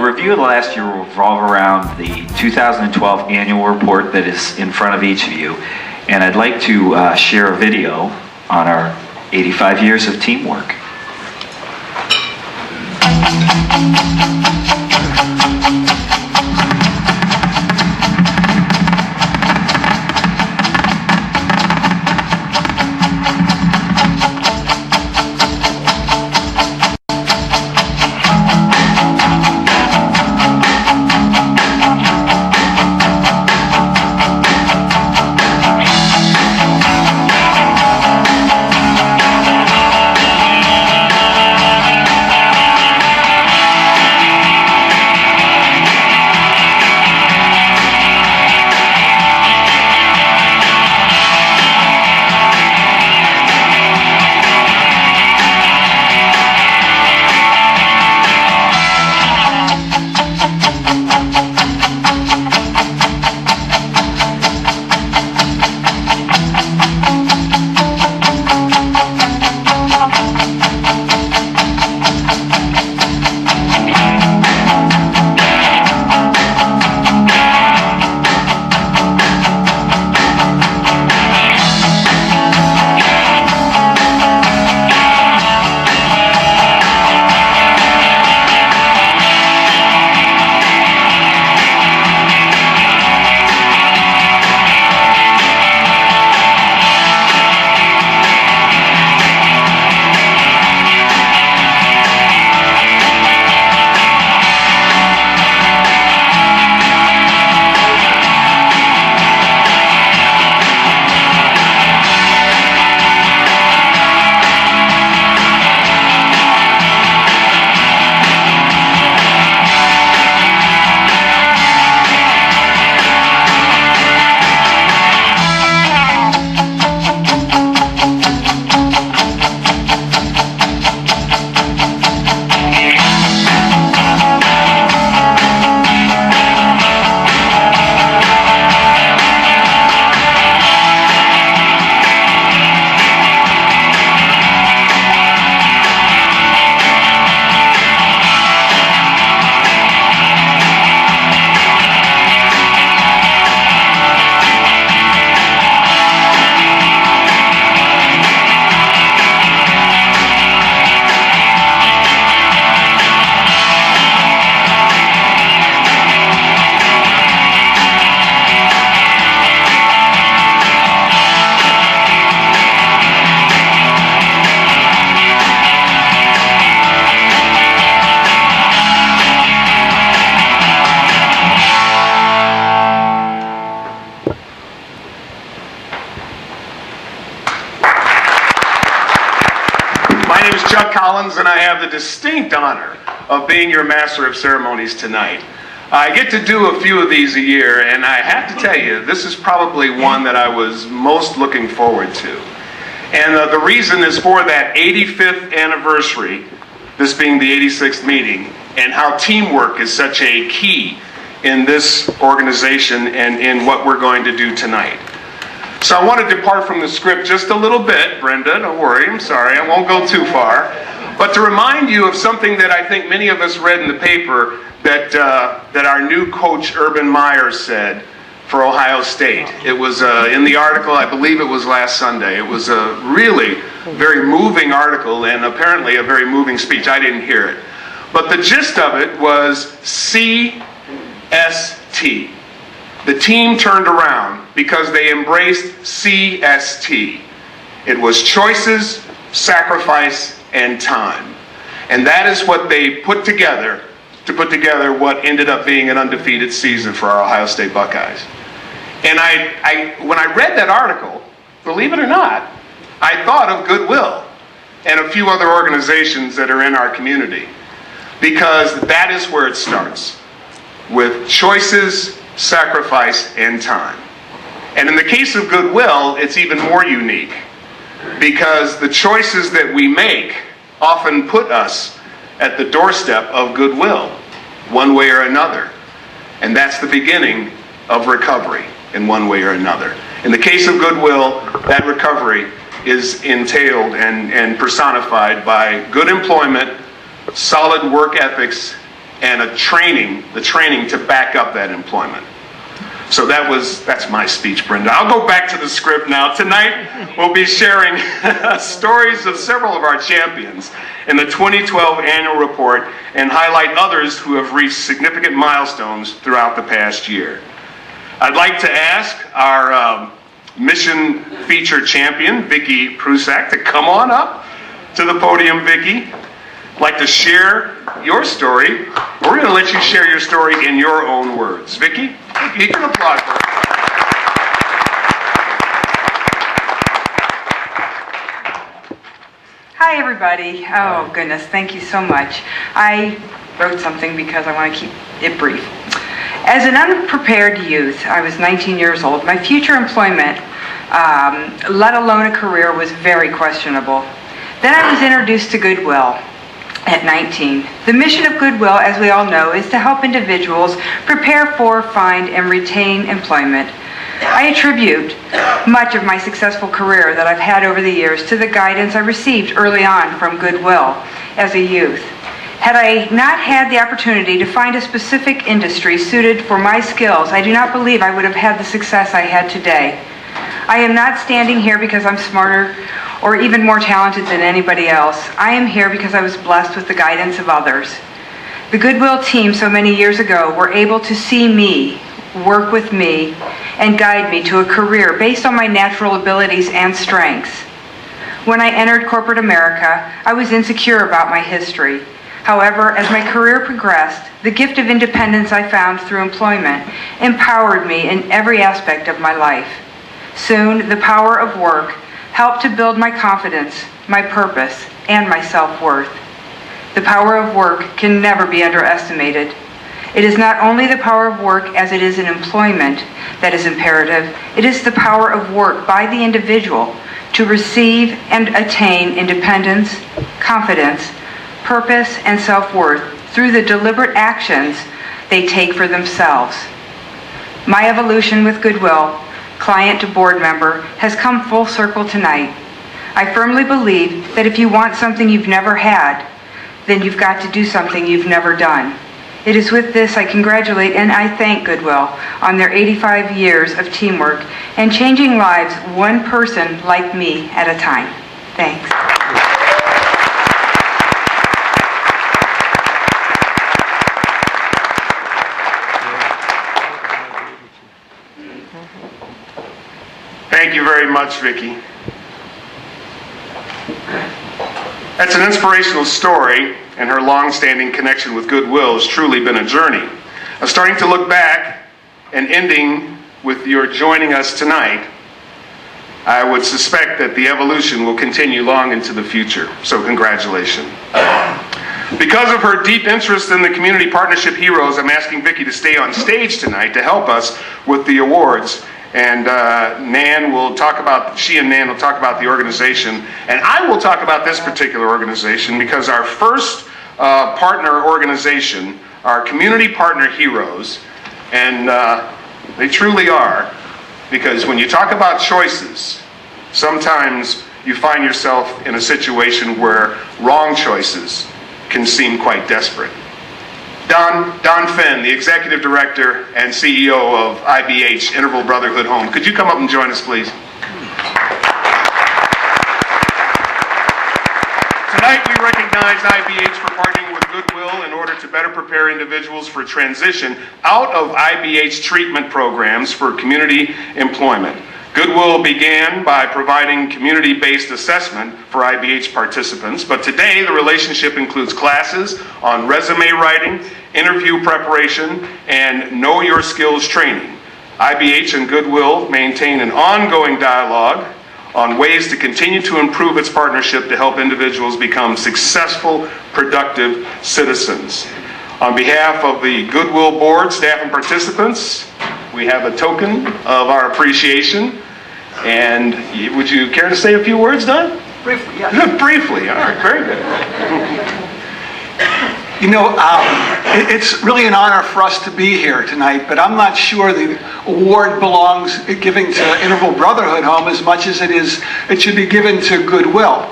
review of the last year will revolve around the 2012 annual report that is in front of each of you. And I'd like to share a video on our 85 years of teamwork. And I have the distinct honor of being your master of ceremonies tonight. I get to do a few of these a year, and I have to tell you, this is probably one that I was most looking forward to. And the reason is for that 85th anniversary, this being the 86th meeting, and how teamwork is such a key in this organization and in what we're going to do tonight. So I want to depart from the script just a little bit. Brenda, don't worry, I'm sorry, I won't go too far. But to remind you of something that I think many of us read in the paper that our new coach, Urban Meyer, said for Ohio State. It was in the article, I believe it was last Sunday. It was a really very moving article and apparently a very moving speech. I didn't hear it. But the gist of it was CST. The team turned around because they embraced CST. It was choices, sacrifice, and time. And that is what they put together to put together what ended up being an undefeated season for our Ohio State Buckeyes. And when I read that article, believe it or not, I thought of Goodwill and a few other organizations that are in our community, because that is where it starts, with choices, sacrifice, and time. And in the case of Goodwill, it's even more unique, because the choices that we make often put us at the doorstep of Goodwill, one way or another. And that's the beginning of recovery in one way or another. In the case of Goodwill, that recovery is entailed and personified by good employment, solid work ethics, and the training to back up that employment. So that's my speech, Brenda. I'll go back to the script now. Tonight, we'll be sharing stories of several of our champions in the 2012 annual report and highlight others who have reached significant milestones throughout the past year. I'd like to ask our mission feature champion, Vicki Prusak, to come on up to the podium. Vicki, I'd like to share your story. We're going to let you share your story in your own words. Vicki, you can applaud for her. Hi, everybody. Oh, goodness, thank you so much. I wrote something because I want to keep it brief. As an unprepared youth, I was 19 years old. My future employment, let alone a career, was very questionable. Then I was introduced to Goodwill at 19. The mission of Goodwill, as we all know, is to help individuals prepare for, find, and retain employment. I attribute much of my successful career that I've had over the years to the guidance I received early on from Goodwill as a youth. Had I not had the opportunity to find a specific industry suited for my skills, I do not believe I would have had the success I had today. I am not standing here because I'm smarter or even more talented than anybody else. I am here because I was blessed with the guidance of others. The Goodwill team so many years ago were able to see me, work with me, and guide me to a career based on my natural abilities and strengths. When I entered corporate America, I was insecure about my history. However, as my career progressed, the gift of independence I found through employment empowered me in every aspect of my life. Soon, the power of work helped to build my confidence, my purpose, and my self-worth. The power of work can never be underestimated. It is not only the power of work as it is in employment that is imperative, it is the power of work by the individual to receive and attain independence, confidence, purpose, and self-worth through the deliberate actions they take for themselves. My evolution with Goodwill, client to board member, has come full circle tonight. I firmly believe that if you want something you've never had, then you've got to do something you've never done. It is with this I congratulate and I thank Goodwill on their 85 years of teamwork and changing lives one person like me at a time. Thanks. Thank you very much, Vicki. That's an inspirational story, and her long-standing connection with Goodwill has truly been a journey. Starting to look back and ending with your joining us tonight, I would suspect that the evolution will continue long into the future, so congratulations. Because of her deep interest in the Community Partnership Heroes, I'm asking Vicki to stay on stage tonight to help us with the awards. And Nan will talk about, she and Nan will talk about the organization. And I will talk about this particular organization because our first partner organization are Community Partner Heroes. And they truly are, because when you talk about choices, sometimes you find yourself in a situation where wrong choices can seem quite desperate. Don Finn, the Executive Director and CEO of IBH, Interval Brotherhood Home. Could you come up and join us, please? Tonight we recognize IBH for partnering with Goodwill in order to better prepare individuals for transition out of IBH treatment programs for community employment. Goodwill began by providing community-based assessment for IBH participants, but today the relationship includes classes on resume writing, interview preparation, and know your skills training. IBH and Goodwill maintain an ongoing dialogue on ways to continue to improve its partnership to help individuals become successful, productive citizens. On behalf of the Goodwill board, staff, and participants, we have a token of our appreciation. And would you care to say a few words, Don? Briefly, yeah. Briefly, all right, very good. You know, it's really an honor for us to be here tonight, but I'm not sure the award belongs giving to Interval Brotherhood Home as much as it should be given to Goodwill.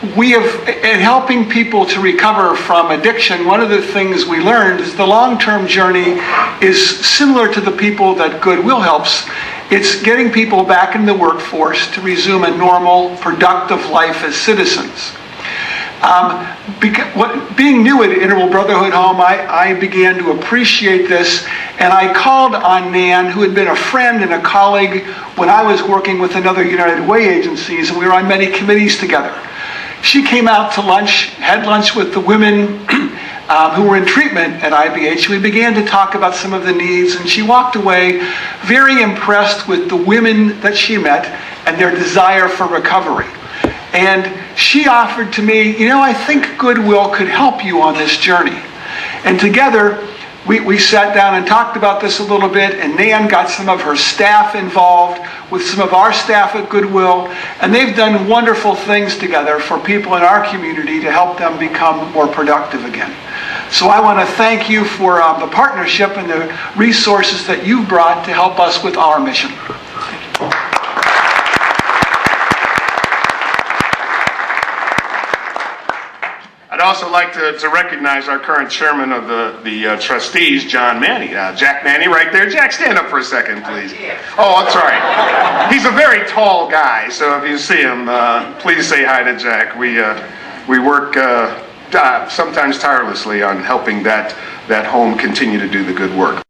in helping people to recover from addiction, one of the things we learned is the long-term journey is similar to the people that Goodwill helps. It's getting people back in the workforce to resume a normal, productive life as citizens. Being new at Interval Brotherhood Home, I began to appreciate this, and I called on Nan, who had been a friend and a colleague when I was working with another United Way agencies, and we were on many committees together. She came out to lunch, had lunch with the women who were in treatment at IBH. We began to talk about some of the needs, and she walked away very impressed with the women that she met and their desire for recovery. And she offered to me, I think Goodwill could help you on this journey. And together, we sat down and talked about this a little bit, and Nan got some of her staff involved with some of our staff at Goodwill, and they've done wonderful things together for people in our community to help them become more productive again. So I want to thank you for the partnership and the resources that you've brought to help us with our mission. I'd also like to recognize our current chairman of the trustees, John Manny. Jack Manny right there. Jack, stand up for a second, please. Oh, I'm sorry. He's a very tall guy, so if you see him, please say hi to Jack. We work sometimes tirelessly on helping that home continue to do the good work.